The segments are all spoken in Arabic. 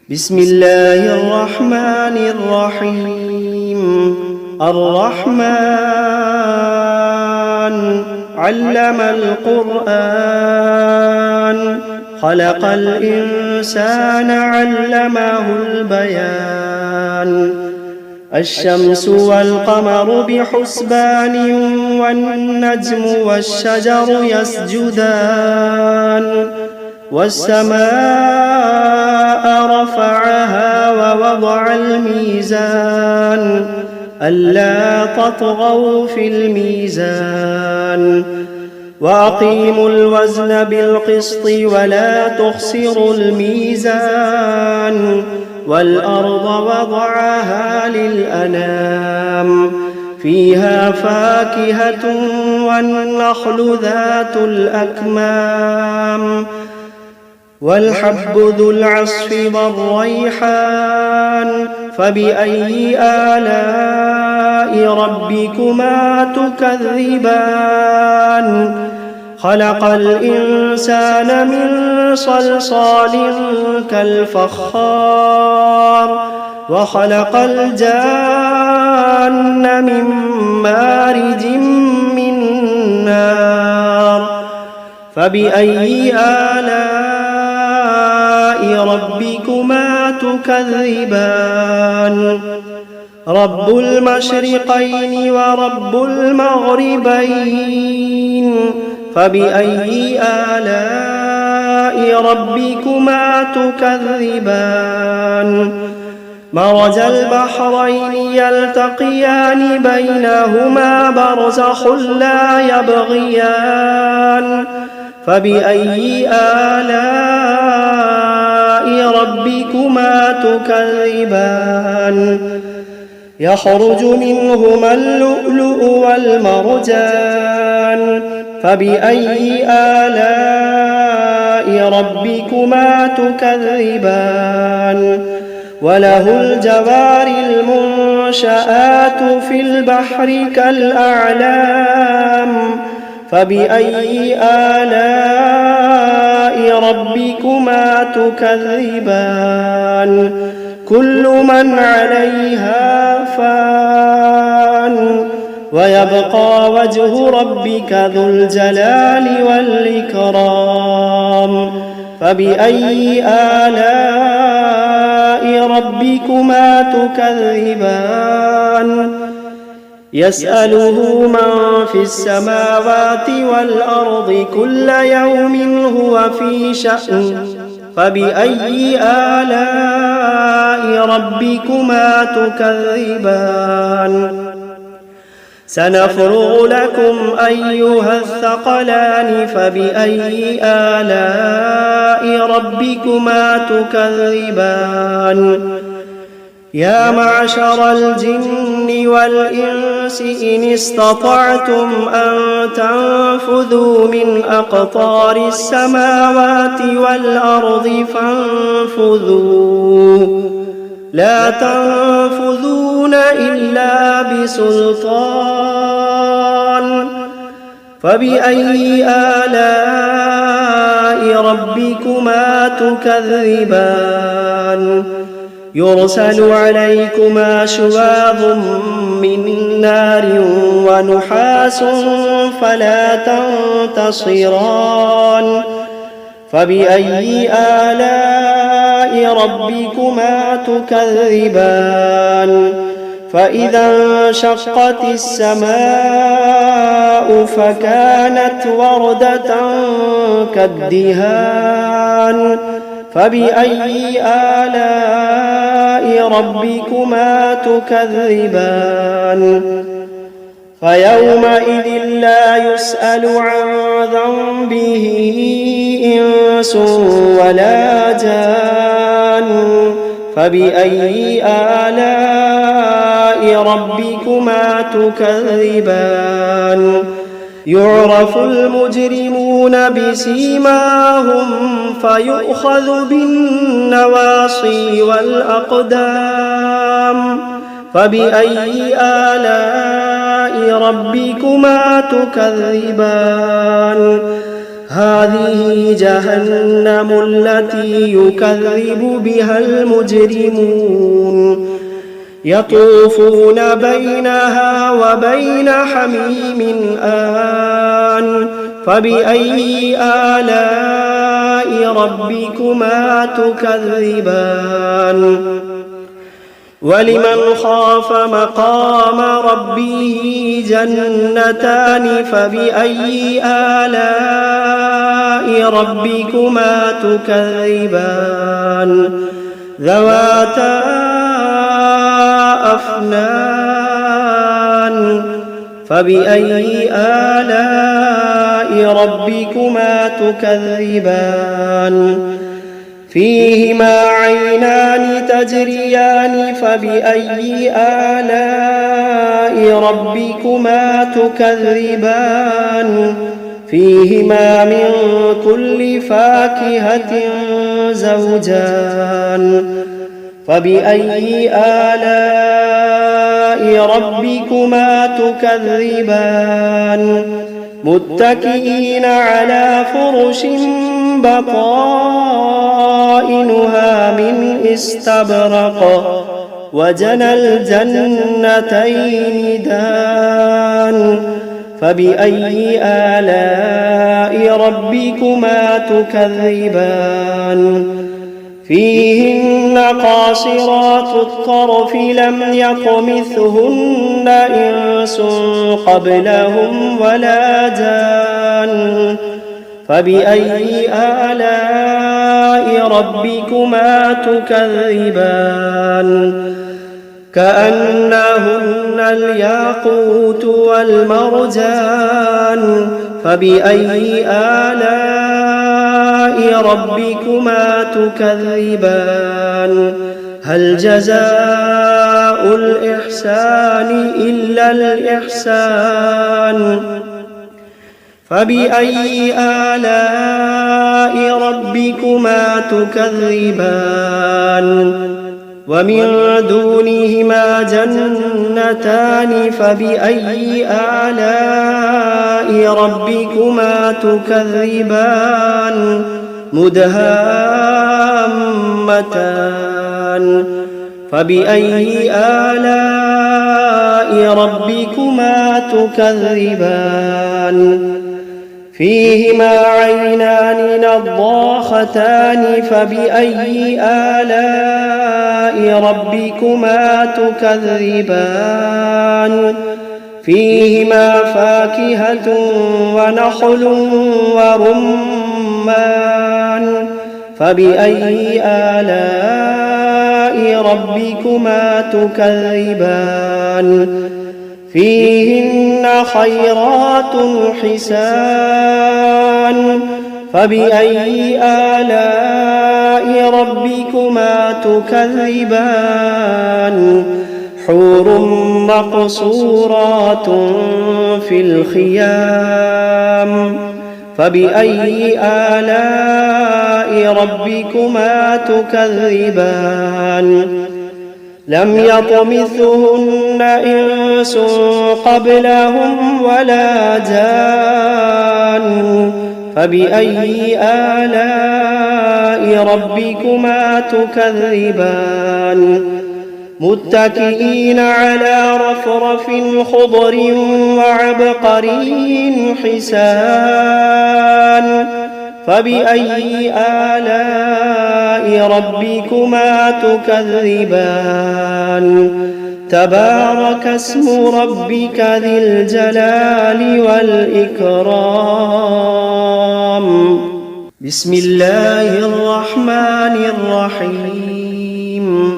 بسم الله الرحمن الرحيم. الرحمن علم القرآن، خلق الإنسان علمه البيان. الشمس والقمر بحسبان، والنجم والشجر يسجدان. والسماء رفعها ووضع الميزان، ألا تطغوا في الميزان. وأقيموا الوزن بالقسط ولا تخسروا الميزان. والأرض وضعها للأنام، فيها فاكهة والنخل ذات الأكمام، والحب ذو العصف والريحان. فبأي آلاء ربكما تكذبان؟ خلق الإنسان من صلصال كالفخار، وخلق الجان من مارج من نار. فبأي آلاء ربكما تكذبان؟ رب المشرقين ورب المغربين. فبأي آلاء ربكما تكذبان؟ مرج البحرين يلتقيان، بينهما برزخ لا يبغيان. فبأي آلاء ربكما تكذبان؟ يخرج منهما اللؤلؤ والمرجان. فبأي آلاء ربكما تكذبان؟ وله الجوار المنشآت في البحر كالأعلام. فبأي آلاء ربكما تكذبان؟ كل من عليها فان، ويبقى وجه ربك ذو الجلال والإكرام. فبأي آلاء ربكما تكذبان؟ يسأله من في السماوات والأرض كل يوم هو في شأن. فبأي آلاء ربكما تكذبان؟ سنفرغ لكم أيها الثقلان. فبأي آلاء ربكما تكذبان؟ يا معشر الجن والإنس إن استطعتم أن تنفذوا من أقطار السماوات والأرض فانفذوا، لا تنفذون إلا بسلطان. فبأي آلاء ربكما تكذبان؟ يرسل عليكما شواظ من نار ونحاس فلا تنتصران. فبأي آلاء ربكما تكذبان؟ فإذا انشقت السماء فكانت وردة كالدهان. فبأي آلاء ربكما تكذبان؟ فيومئذ لا يسأل عن ذنبه إنس ولا جان. فبأي آلاء ربكما تكذبان؟ يعرف المجرمون بسيماهم فيؤخذ بالنواصي والأقدام. فبأي آلاء ربكما تكذبان؟ هذه جهنم التي يكذب بها المجرمون يطوفون بينها وبين حميم آن فبأي آلاء ربكما تكذبان ولمن خاف مقام ربه جنتان فبأي آلاء ربكما تكذبان ذواتا أفنان فبأي آلاء ربكما تكذبان فيهما عينان تجريان فبأي آلاء ربكما تكذبان فيهما من كل فاكهة زوجان فبأي آلاء ربكما تكذبان متكئين على فرش بطائنها من استبرق وجنى الجنتين دان فبأي آلاء ربكما تكذبان فيهن قاصرات الطرف لم يطمثهن إنس قبلهم ولا جان فبأي آلاء ربكما تكذبان كأنهن الياقوت والمرجان فبأي آلاء ربكما تكذبان هل جزاء الإحسان إلا الإحسان فبأي آلاء ربكما تكذبان ومن دونهما جنتان فبأي آلاء ربكما تكذبان مدهامتان فبأي آلاء ربكما تكذبان فيهما عينان نضاختان فبأي آلاء ربكما تكذبان فيهما فاكهة ونخل ورمان فبأي آلاء ربكما تكذبان فيهن خيرات حسان فبأي آلاء ربكما تكذبان حور مقصورات في الخيام فبأي آلاء ربكما تكذبان لم يطمثهن إنس قبلهم ولا جان فبأي آلاء ربكما تكذبان متكئين على رفرف خضر وعبقري حسان فبأي آلاء ربكما تكذبان تبارك اسم ربك ذي الجلال والإكرام بسم الله الرحمن الرحيم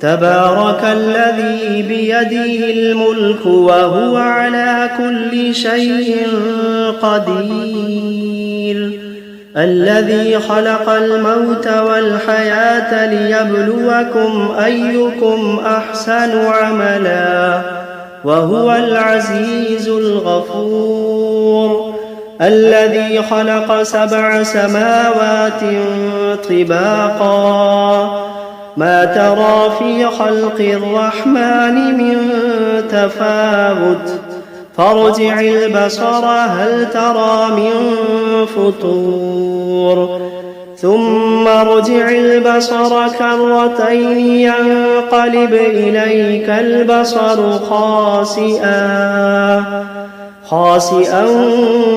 تبارك الذي بيده الملك وهو على كل شيء قدير الذي خلق الموت والحياة ليبلوكم أيكم أحسن عملا وهو العزيز الغفور الذي خلق 7 سماوات طباقا ما ترى في خلق الرحمن من تفاوت فارجع البصر هل ترى من فطور ثم ارجع البصر كرتين ينقلب إليك البصر خاسئا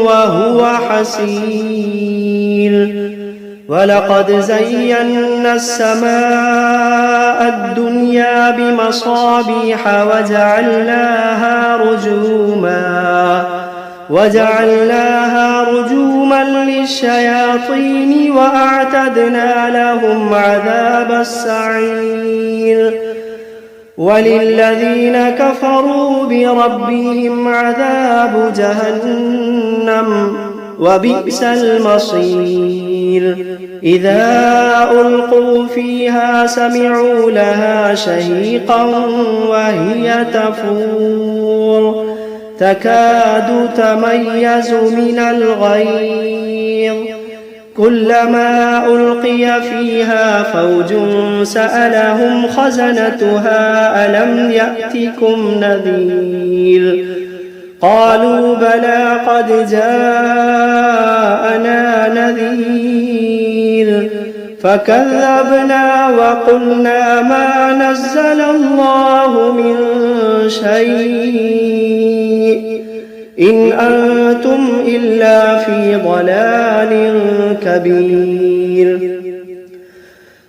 وهو حسير ولقد زينا السماء الدنيا بمصابيح وجعلناها رجوما للشياطين وأعتدنا لهم عذاب السعير وللذين كفروا بربهم عذاب جهنم وبئس المصير إذا ألقوا فيها سمعوا لها شهيقا وهي تفور تكاد تميز من الغيظ كلما ألقي فيها فوج سألهم خزنتها ألم يأتكم نذير قالوا بلى قد جاءنا نذير فكذبنا وقلنا ما نزل الله من شيء إن أنتم إلا في ضلال كبير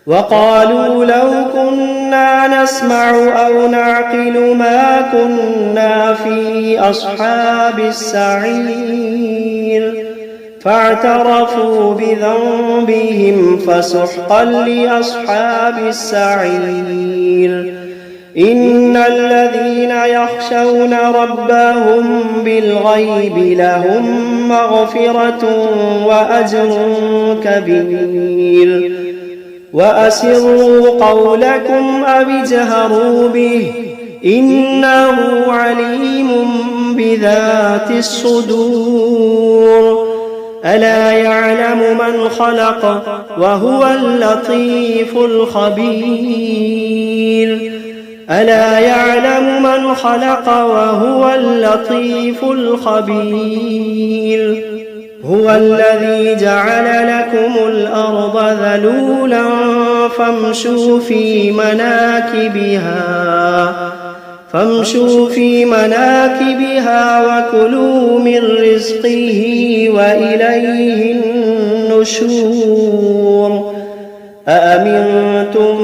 وقالوا لو كنا نسمع أو نعقل ما كنا في أصحاب السعير فاعترفوا بذنبهم فسحقا لأصحاب السعير إن الذين يخشون ربهم بالغيب لهم مغفرة وأجر كبير وأسروا قولكم أو اجهروا به إنه عليم بذات الصدور ألا يعلم من خلق وهو اللطيف الخبير ألا يعلم من خلق وهو اللطيف الخبير هو الذي جعل لكم الأرض ذلولا فامشوا في مناكبها وكلوا من رزقه وإليه النشور أأمنتم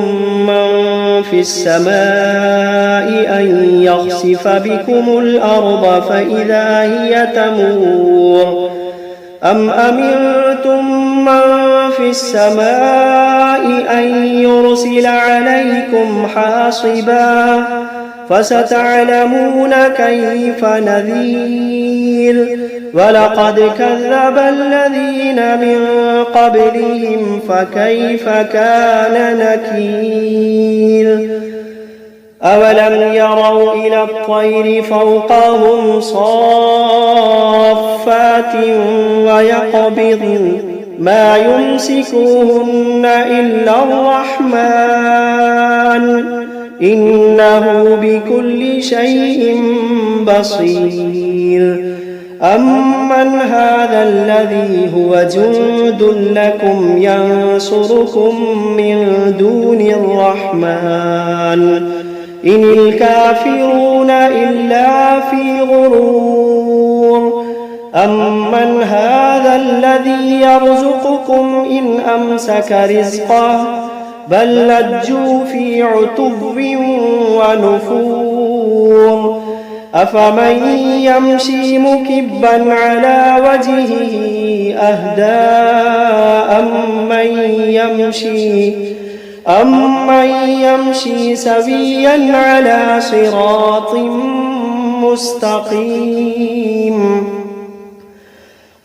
من في السماء أن يخسف بكم الأرض فإذا هي تمور أم أمنتم من في السماء أن يرسل عليكم حاصبا فستعلمون كيف نذير ولقد كذب الذين من قبلهم فكيف كان نكير أولم يروا إلى الطير فوقهم صافات ويقبضن ما يمسكوهن إلا الرحمن إنه بكل شيء بصير أمن هذا الذي هو جند لكم ينصركم من دون الرحمن إن الكافرون إلا في غرور أمن هذا الذي يرزقكم إن أمسك رزقه بل لجوا في عتو ونفور أفمن يمشي مكبا على وجهه أهدى أمن يمشي سويا على صراط مستقيم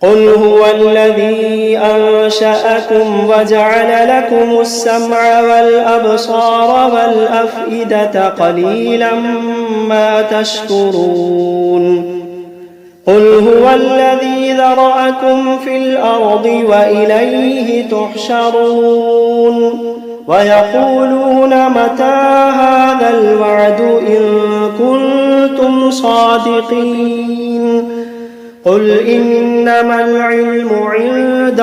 قل هو الذي أنشأكم وجعل لكم السمع والأبصار والأفئدة قليلا ما تشكرون قل هو الذي ذرأكم في الأرض وإليه تحشرون ويقولون متى هذا الوعد إن كنتم صادقين قل إنما العلم عند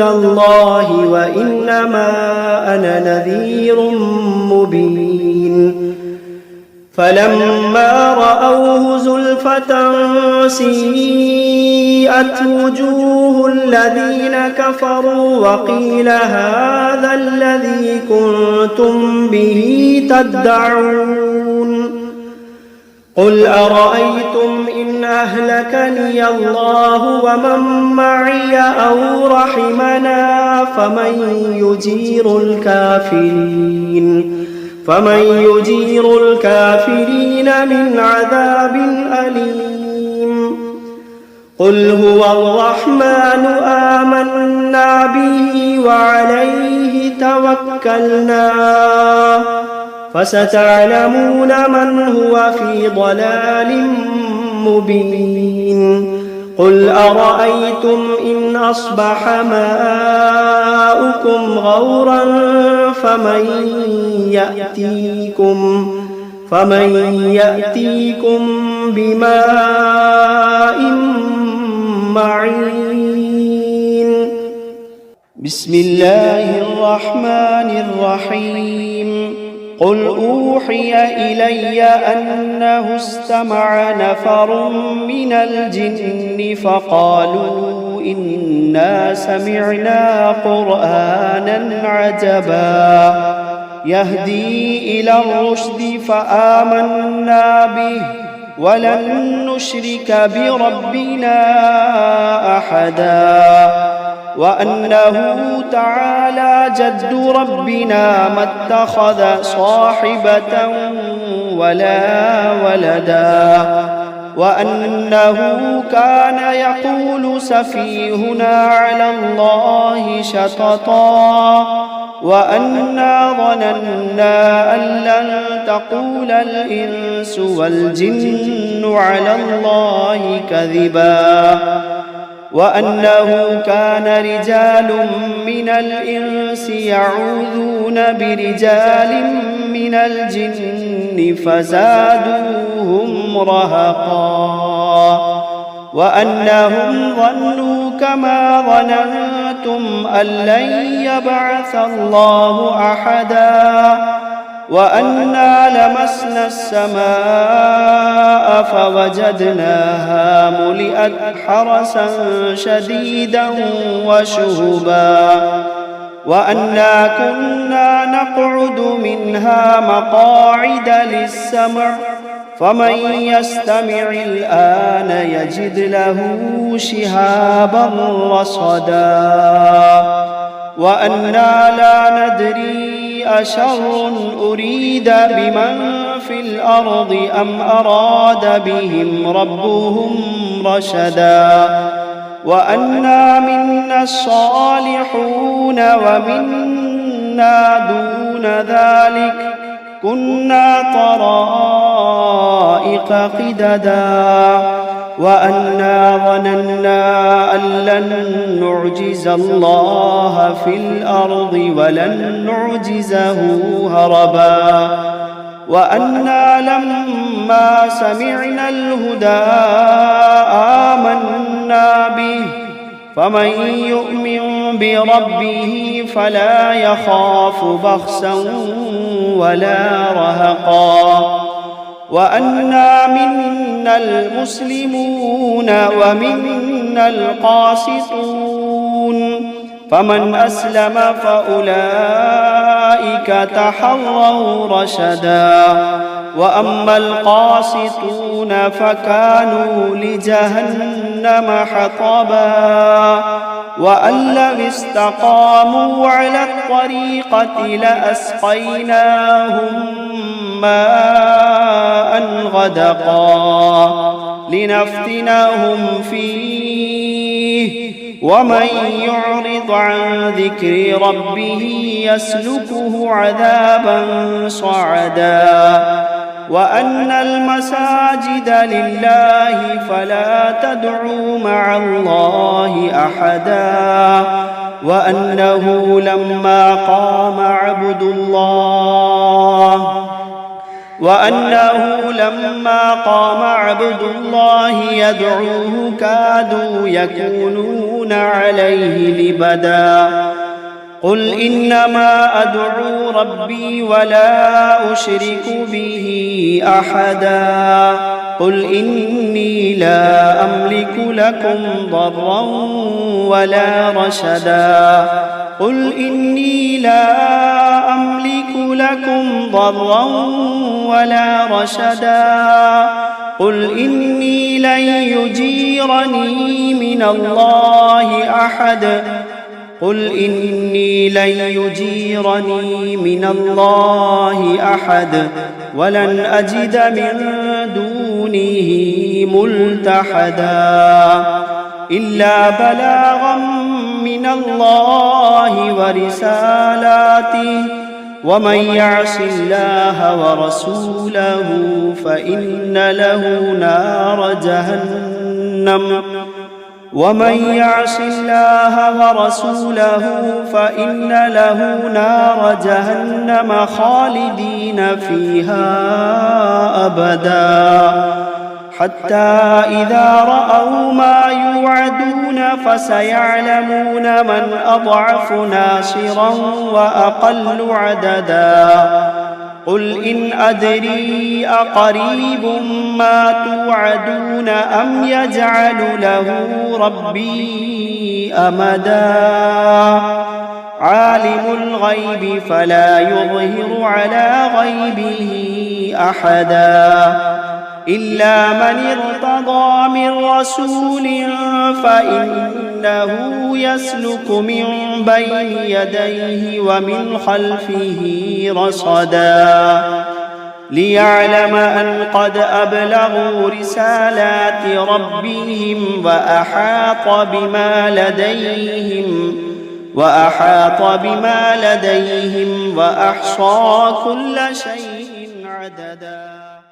الله وإنما أنا نذير مبين فلما رأوه زلفة سيئت وجوه الذين كفروا وقيل هذا الذي كنتم به تدعون قل أرأيتم إن أهلكني الله ومن معي أو رحمنا فمن يجير الكافرين من عذاب أليم قل هو الرحمن آمنا به وعليه توكلنا فستعلمون من هو في ضلال مبين قل أرأيتم إن أصبح ماؤكم غورا فمن يأتيكم بماء معين بسم الله الرحمن الرحيم قل أوحي إلي أنه استمع نفر من الجن فقالوا إنا سمعنا قرآنا عجبا يهدي إلى الرشد فآمنا به ولن نشرك بربنا أحدا وأنه تعالى جد ربنا ما اتخذ صاحبة ولا ولدا وأنه كان يقول سفيهنا على الله شططا وأنا ظننا أن لن تقول الإنس والجن على الله كذبا وأنه كان رجال من الإنس يعوذون برجال من الجن فزادوهم رهقا وأنهم ظنوا كما ظننتم أن لن يبعث الله أحدا وأنا لمسنا السماء فوجدناها ملئت حرسا شديدا وشهبا وأنا كنا نقعد منها مقاعد للسمع فمن يستمع الآن يجد له شهابا رصدا وأنا لا ندري أشر أريد بمن في الأرض أم أراد بهم ربهم رشدا وأنا منا الصالحون ومنا دون ذلك كنا طرائق قددا وأنا ظننا أن لن نعجز الله في الأرض ولن نعجزه هربا وأنا لما سمعنا الهدى آمنا به فمن يؤمن بربه فلا يخاف بخسا ولا رهقا وأنا منا المسلمون ومنا القاسطون فمن أسلم فأولئك تحروا رشدا وأما القاسطون فكانوا لجهنم حطبا وأن لو استقاموا على الطريقة لأسقيناهم ماء غدقا لنفتنهم فيه ومن يعرض عن ذكر ربه يسلكه عذابا صعدا وأن المساجد لله فلا تدعوا مع الله أحدا وأنه لما قام عبد الله يدعوه كادوا يكونون عليه لبدا قل إنما أدعو ربي ولا أشرك به أحدا قل إني لا أملك لكم ضرا ولا رشدا قل إني لا أملك لكم ضرا ولا رشدا قل إني لن يجيرني من الله أحد قل إني لن يجيرني من الله أحد ولن أجد من دونه ملتحدا إلا بلاغا من الله ورسالاته ومن يعص الله ورسوله فإن له نار جهنم خالدين فيها أبدا حتى إذا رأوا ما يوعدون فسيعلمون من أضعف ناصرا وأقل عددا قل إن أدري أقريب ما توعدون أم يجعل له ربي أمدا عالم الغيب فلا يظهر على غيبه أحدا إلا من ارتضى من رسول فإنه يسلك من بين يديه ومن خلفه رصدا ليعلم أن قد أبلغوا رسالات ربهم وأحاط بما لديهم وأحصى كل شيء عددا.